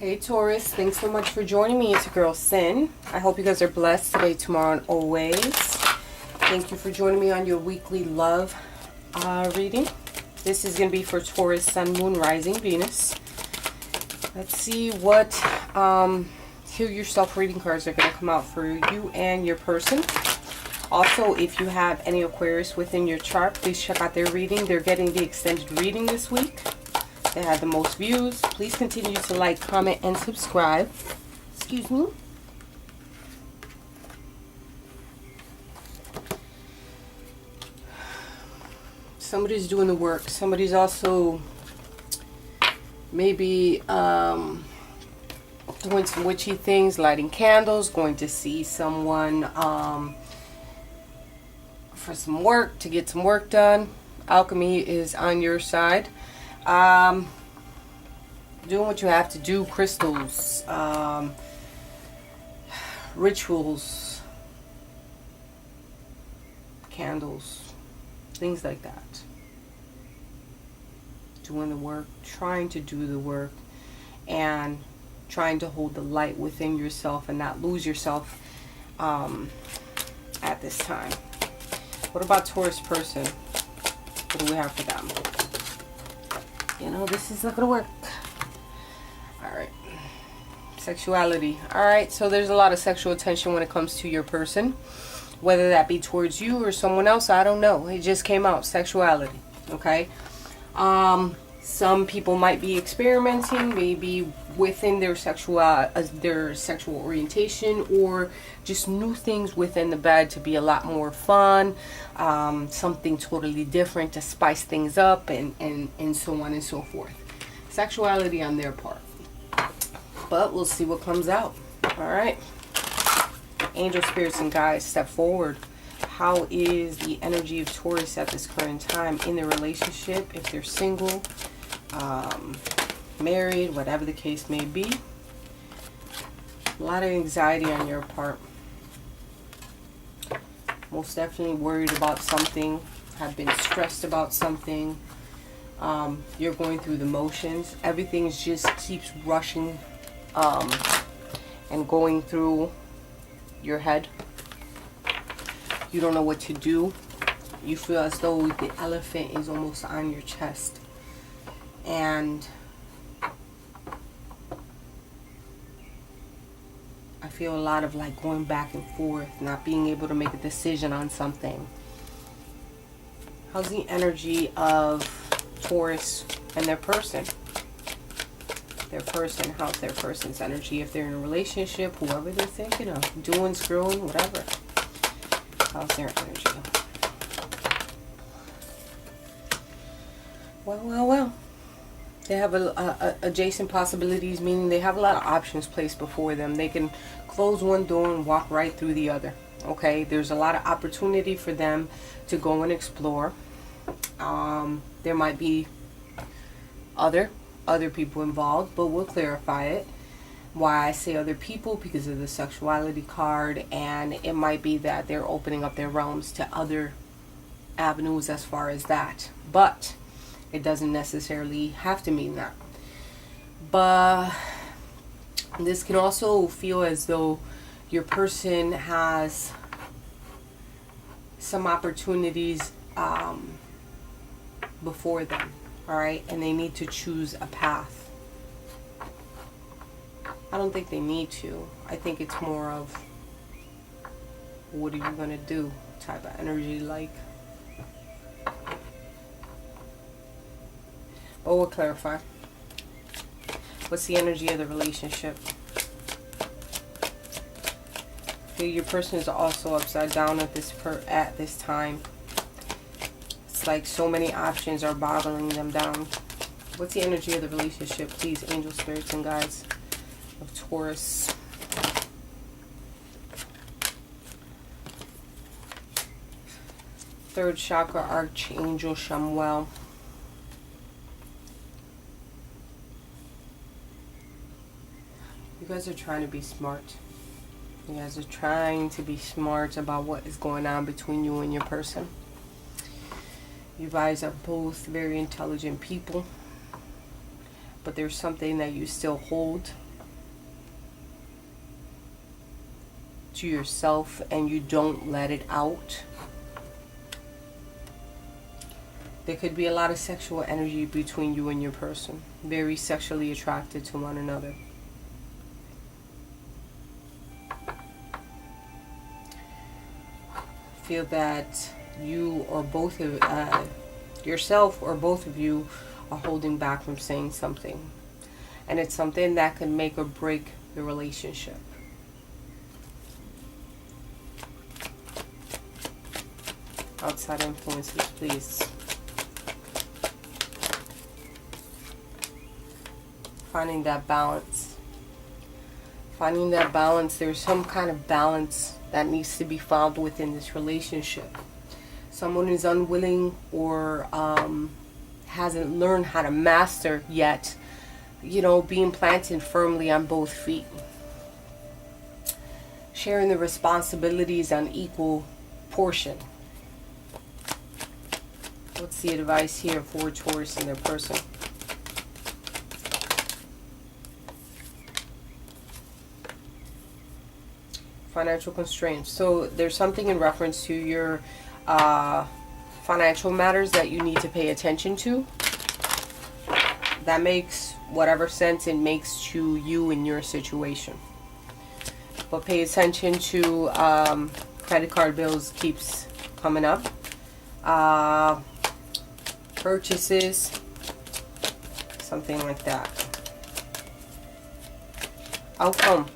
Hey Taurus, thanks so much for joining me. It's your girl Sin. I hope you guys are blessed today, tomorrow, and always. Thank you for joining me on your weekly love reading. This is going to be for Taurus, Sun, Moon, Rising, Venus. Let's see what Heal Yourself reading cards are going to come out for you and your person. Also, if you have any Aquarius within your chart, please check out their reading. They're getting the extended reading this week. They had the most views. Please continue to like, comment, and subscribe. Excuse me. Somebody's doing the work. Somebody's also maybe doing some witchy things, lighting candles, going to see someone for some work, to get some work done. Alchemy is on your side. Doing what you have to do, crystals, rituals, candles, things like that. Doing the work, trying to do the work, and trying to hold the light within yourself and not lose yourself at this time. What about Taurus person? What do we have for them? You know, this is not going to work. Alright. Sexuality. Alright, so there's a lot of sexual attention when it comes to your person. Whether that be towards you or someone else, I don't know. It just came out. Sexuality. Okay? Some people might be experimenting, maybe within their sexual orientation, or just new things within the bed to be a lot more fun, something totally different to spice things up, and so on and so forth. Sexuality on their part. But we'll see what comes out. Alright. Angel, spirits, and guides, step forward. How is the energy of Taurus at this current time in their relationship? If they're single, married, whatever the case may be. A lot of anxiety on your part. Most definitely worried about something. Have been stressed about something. You're going through the motions. Everything just keeps rushing and going through your head. You don't know what to do. You feel as though the elephant is almost on your chest. And I feel a lot of like going back and forth, not being able to make a decision on something. How's the energy of Taurus and their person? Their person, how's their person's energy? If they're in a relationship, whoever they're thinking of, doing, screwing, whatever. How's their energy? Well. They have adjacent possibilities, meaning they have a lot of options placed before them. They can close one door and walk right through the other. Okay, there's a lot of opportunity for them to go and explore. There might be other people involved, but we'll clarify it. Why I say other people, because of the sexuality card, and it might be that they're opening up their realms to other avenues as far as that. But it doesn't necessarily have to mean that. But this can also feel as though your person has some opportunities before them, alright? And they need to choose a path. I don't think they need to. I think it's more of, what are you going to do type of energy, like. But we'll clarify. What's the energy of the relationship? Your person is also upside down at this time. It's like so many options are boggling them down. What's the energy of the relationship, please, angel, spirits, and guides of Taurus? Third chakra, Archangel Chamuel. You guys are trying to be smart. You guys are trying to be smart about what is going on between you and your person. You guys are both very intelligent people, but there's something that you still hold to yourself and you don't let it out, there could be a lot of sexual energy between you and your person. Very sexually attracted to one another. Feel that you or both of yourself or both of you are holding back from saying something, and it's something that can make or break the relationship. Outside influences, please. Finding that balance. Finding that balance. There's some kind of balance that needs to be found within this relationship. Someone is unwilling or hasn't learned how to master yet, being planted firmly on both feet. Sharing the responsibilities on equal portion. What's the advice here for Taurus and their person? Financial constraints. So there's something in reference to your financial matters that you need to pay attention to. That makes whatever sense it makes to you in your situation. But pay attention to credit card bills keeps coming up. Purchases, something like that. Outcome.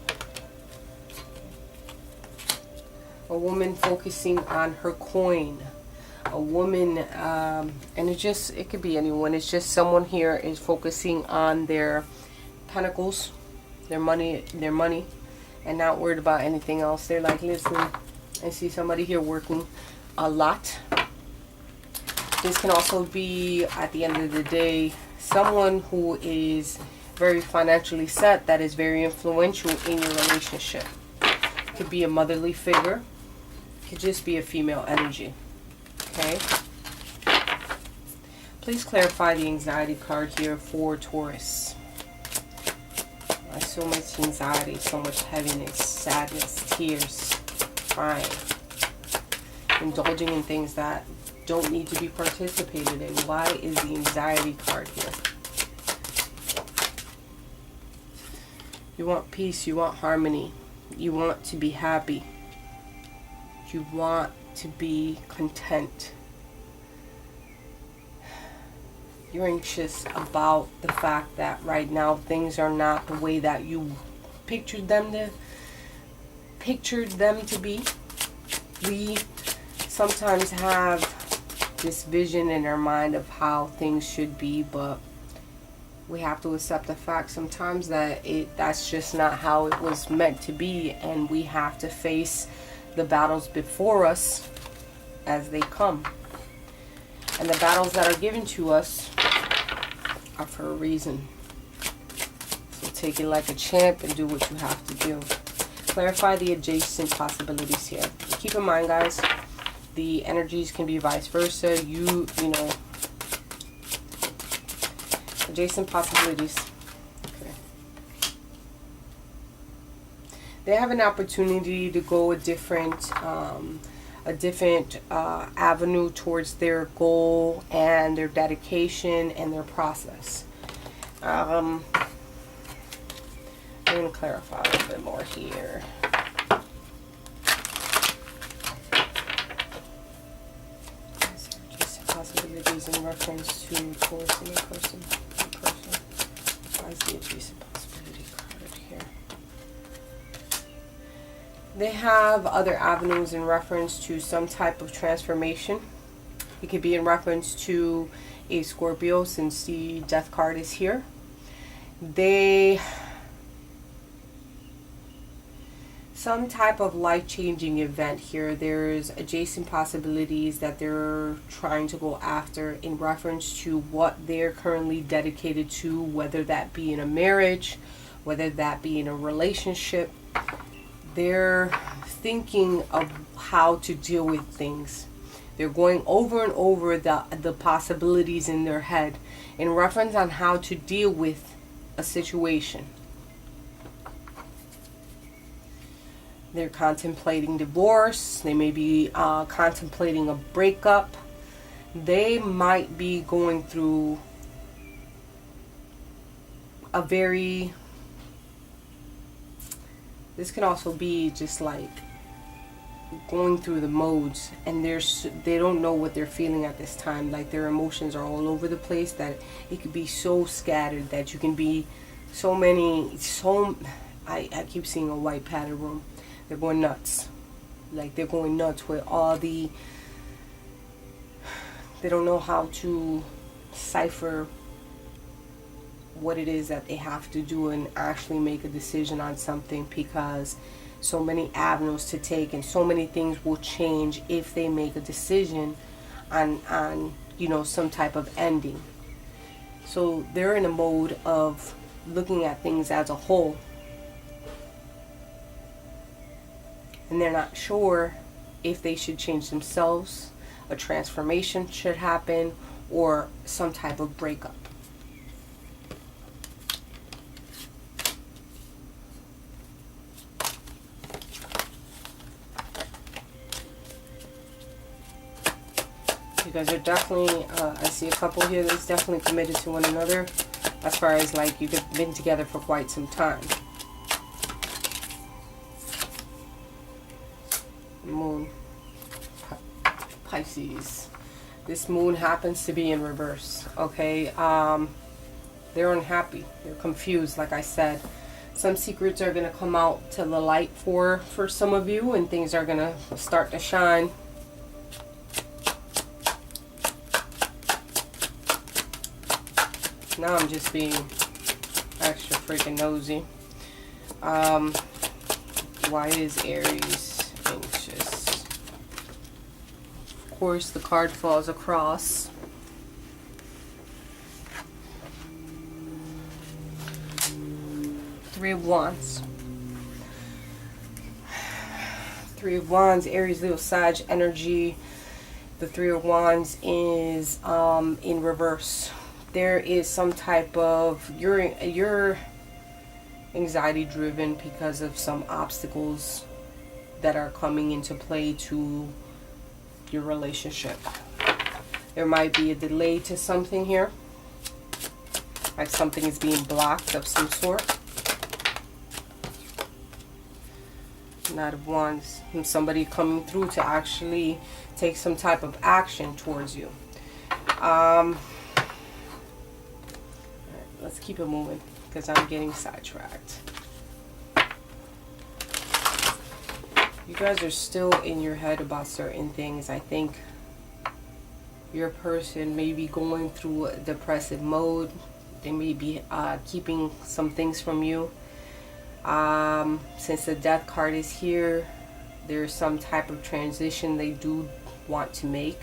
A woman focusing on her coin. A woman, and it could be anyone. It's just someone here is focusing on their pentacles, their money, and not worried about anything else. They're like, listen, I see somebody here working a lot. This can also be, at the end of the day, someone who is very financially set, that is very influential in your relationship. Could be a motherly figure. Could just be a female energy. Okay? Please clarify the anxiety card here for Taurus. So much anxiety, so much heaviness, sadness, tears, crying, indulging in things that don't need to be participated in. Why is the anxiety card here? You want peace, you want harmony, you want to be happy, you want to be content. You're anxious about the fact that right now things are not the way that you pictured them to be. We sometimes have this vision in our mind of how things should be, but we have to accept the fact sometimes that that's just not how it was meant to be, and we have to face the battles before us as they come. And the battles that are given to us are for a reason. So take it like a champ and do what you have to do. Clarify the adjacent possibilities here. Keep in mind, guys, the energies can be vice versa. You know, adjacent possibilities. Okay. They have an opportunity to go a different avenue towards their goal and their dedication and their process. I'm going to clarify a little bit more here. Just possibilities in reference to Taurus and a person. Why is the adjacent possibility card here? They have other avenues in reference to some type of transformation. It could be in reference to a Scorpio, since the death card is here. Some type of life-changing event here. There's adjacent possibilities that they're trying to go after in reference to what they're currently dedicated to, whether that be in a marriage, whether that be in a relationship. They're thinking of how to deal with things. They're going over and over the possibilities in their head in reference on how to deal with a situation. They're contemplating divorce. They may be contemplating a breakup. They might be going through a very... This can also be just like going through the modes, and they don't know what they're feeling at this time. Like their emotions are all over the place, that it could be so scattered that you can be I keep seeing a white padded room. They're going nuts. Like they're going nuts with all the... They don't know how to cipher what it is that they have to do and actually make a decision on something, because so many avenues to take and so many things will change if they make a decision on you know, some type of ending. So they're in a mode of looking at things as a whole, and they're not sure if they should change themselves, a transformation should happen, or some type of breakup. You guys are definitely, I see a couple here that's definitely committed to one another, as far as like you've been together for quite some time. Moon, Pisces. This moon happens to be in reverse, okay? They're unhappy, they're confused, like I said. Some secrets are going to come out to the light for some of you, and things are going to start to shine. Now I'm just being extra freaking nosy. Why is Aries anxious? Of course, the card falls across. Three of Wands. Three of Wands, Aries, Leo, Sag energy. The Three of Wands is in reverse. There is some type of, you're anxiety driven because of some obstacles that are coming into play to your relationship. There might be a delay to something here, like something is being blocked of some sort. Knight of Wands, and somebody coming through to actually take some type of action towards you. Let's keep it moving, because I'm getting sidetracked. You guys are still in your head about certain things. I think your person may be going through a depressive mode. They may be keeping some things from you. Since the Death card is here, there's some type of transition they do want to make.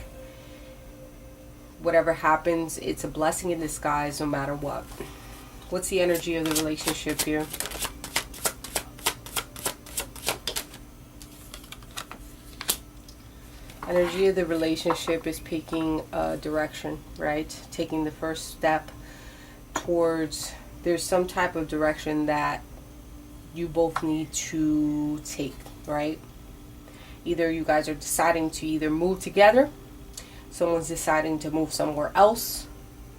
Whatever happens, it's a blessing in disguise no matter what. What's the energy of the relationship here? Energy of the relationship is picking a direction, right? Taking the first step towards, there's some type of direction that you both need to take, right? Either you guys are deciding to either move together, someone's deciding to move somewhere else,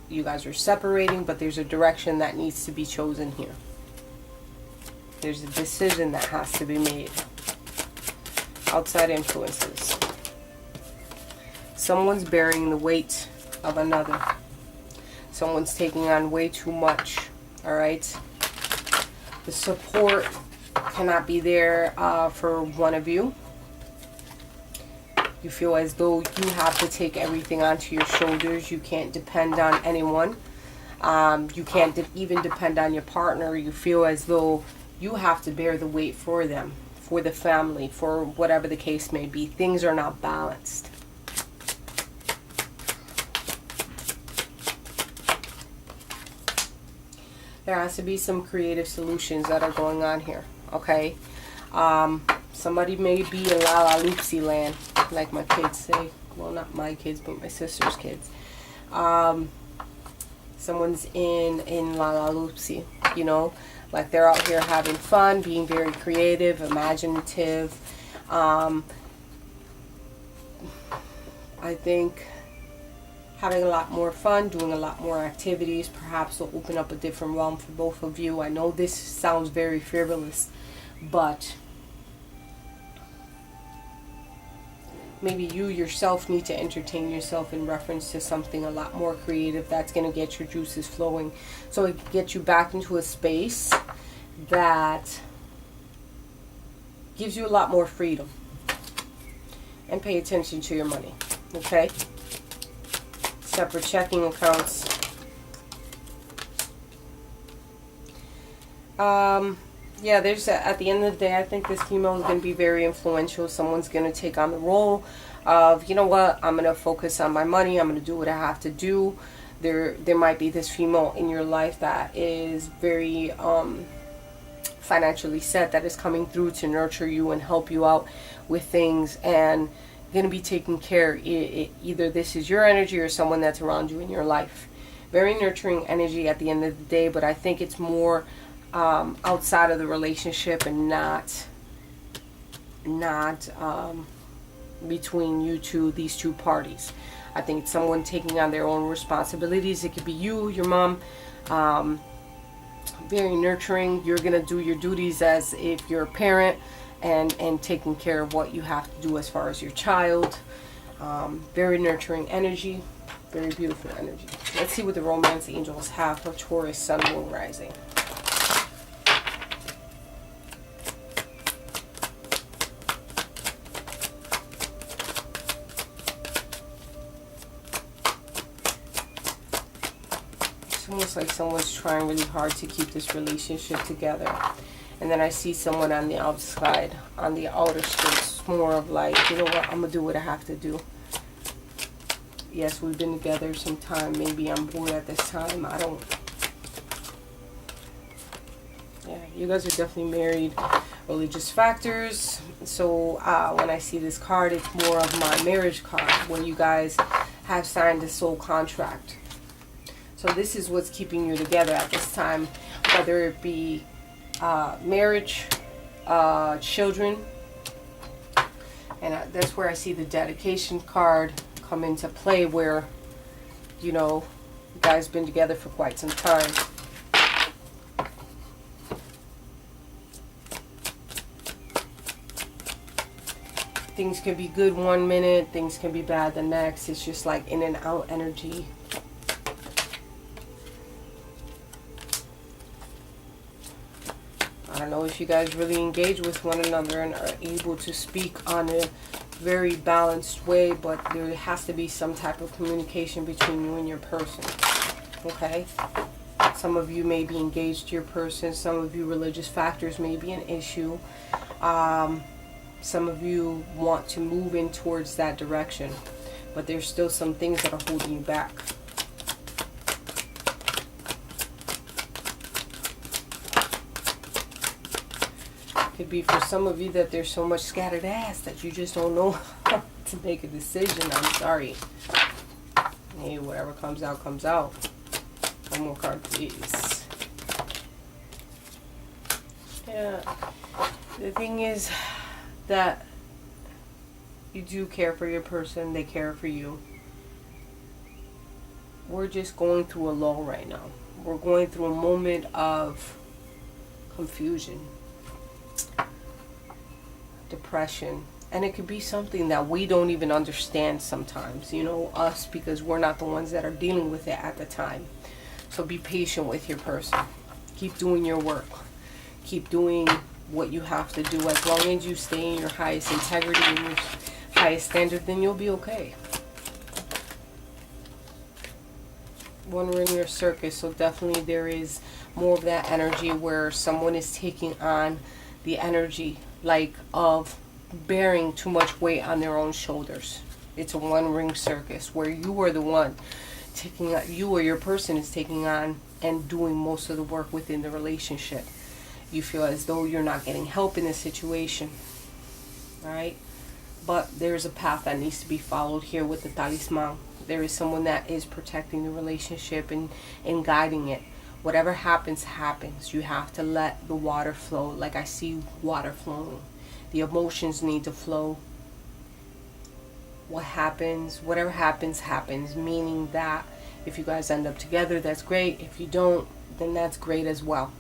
you guys are separating, but there's a direction that needs to be chosen here. There's a decision that has to be made. Outside influences. Someone's bearing the weight of another. Someone's taking on way too much, all right? The support cannot be there for one of you. You feel as though you have to take everything onto your shoulders. You can't depend on anyone. You can't even depend on your partner. You feel as though you have to bear the weight for them, for the family, for whatever the case may be. Things are not balanced. There has to be some creative solutions that are going on here, okay? Somebody may be in La La Loopsy land, like my kids say. Well, not my kids, but my sister's kids. Someone's in La La Loopsy. you know, like they're out here having fun, being very creative, imaginative. I think having a lot more fun, doing a lot more activities, perhaps will open up a different realm for both of you. I know this sounds very frivolous, but maybe you yourself need to entertain yourself in reference to something a lot more creative that's going to get your juices flowing. So it gets you back into a space that gives you a lot more freedom. And pay attention to your money, okay? Separate checking accounts. Yeah, at the end of the day, I think this female is going to be very influential. Someone's going to take on the role of, you know what, I'm going to focus on my money. I'm going to do what I have to do. There might be this female in your life that is very financially set, that is coming through to nurture you and help you out with things, and going to be taking care. Either this is your energy or someone that's around you in your life. Very nurturing energy at the end of the day, but I think it's more outside of the relationship and not between you two, these two parties. I think it's someone taking on their own responsibilities. It could be you, your mom. Very nurturing. You're gonna do your duties as if you're a parent, and taking care of what you have to do as far as your child. Very nurturing energy. Very beautiful energy. Let's see what the romance angels have for Taurus, Sun, Moon, Rising. It's almost like someone's trying really hard to keep this relationship together. And then I see someone on the outside, on the outer skirts, more of like, you know what, I'm going to do what I have to do. Yes, we've been together some time. Maybe I'm bored at this time. I don't. Yeah, you guys are definitely married. Religious factors. So when I see this card, it's more of my marriage card, where you guys have signed a soul contract. So this is what's keeping you together at this time, whether it be marriage, children, and that's where I see the dedication card come into play, where, you know, you guys been together for quite some time. Things can be good one minute, things can be bad the next. It's just like in and out energy. I don't know if you guys really engage with one another and are able to speak on a very balanced way, but there has to be some type of communication between you and your person. Okay? Some of you may be engaged to your person. Some of you, religious factors may be an issue. Some of you want to move in towards that direction, but there's still some things that are holding you back. Could be for some of you that there's so much scattered ass that you just don't know to make a decision. I'm sorry. Hey, whatever comes out, comes out. One more card, please. Yeah. The thing is that you do care for your person. They care for you. We're just going through a lull right now. We're going through a moment of confusion, depression, and it could be something that we don't even understand sometimes, you know, us, because we're not the ones that are dealing with it at the time. So be patient with your person. Keep doing your work. Keep doing what you have to do. As long as you stay in your highest integrity and your highest standard, then you'll be okay. One ring or circus, so definitely there is more of that energy where someone is taking on the energy, like, of bearing too much weight on their own shoulders. It's a one ring circus where you are the one taking on, you or your person is taking on and doing most of the work within the relationship. You feel as though you're not getting help in the situation, right? But there's a path that needs to be followed here with the talisman. There is someone that is protecting the relationship and guiding it. Whatever happens, happens. You have to let the water flow. Like I see water flowing. The emotions need to flow. What happens, whatever happens, happens. Meaning that if you guys end up together, that's great. If you don't, then that's great as well.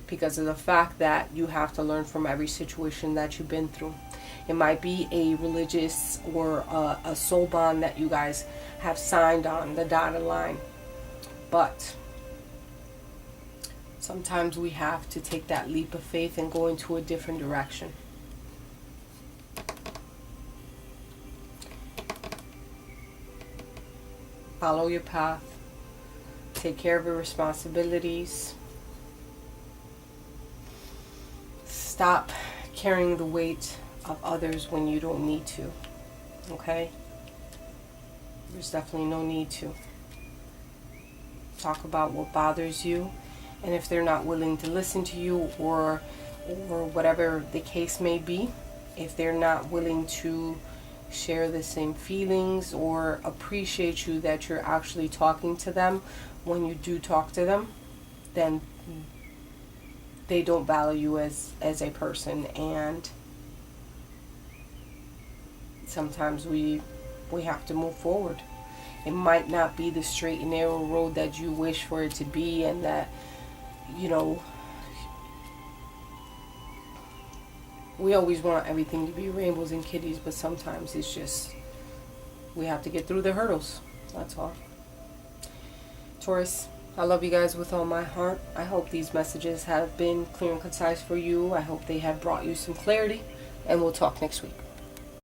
Because of the fact that you have to learn from every situation that you've been through. It might be a religious or a soul bond that you guys have signed on the dotted line. But sometimes we have to take that leap of faith and go into a different direction. Follow your path. Take care of your responsibilities. Stop carrying the weight of others when you don't need to. Okay? There's definitely no need to. Talk about what bothers you, and if they're not willing to listen to you, or whatever the case may be, if they're not willing to share the same feelings or appreciate you that you're actually talking to them when you do talk to them, then they don't value you as a person. And sometimes we have to move forward. It might not be the straight and narrow road that you wish for it to be, and that, you know, we always want everything to be rainbows and kitties, but sometimes it's just, we have to get through the hurdles. That's all. Taurus, I love you guys with all my heart. I hope these messages have been clear and concise for you. I hope they have brought you some clarity, and we'll talk next week.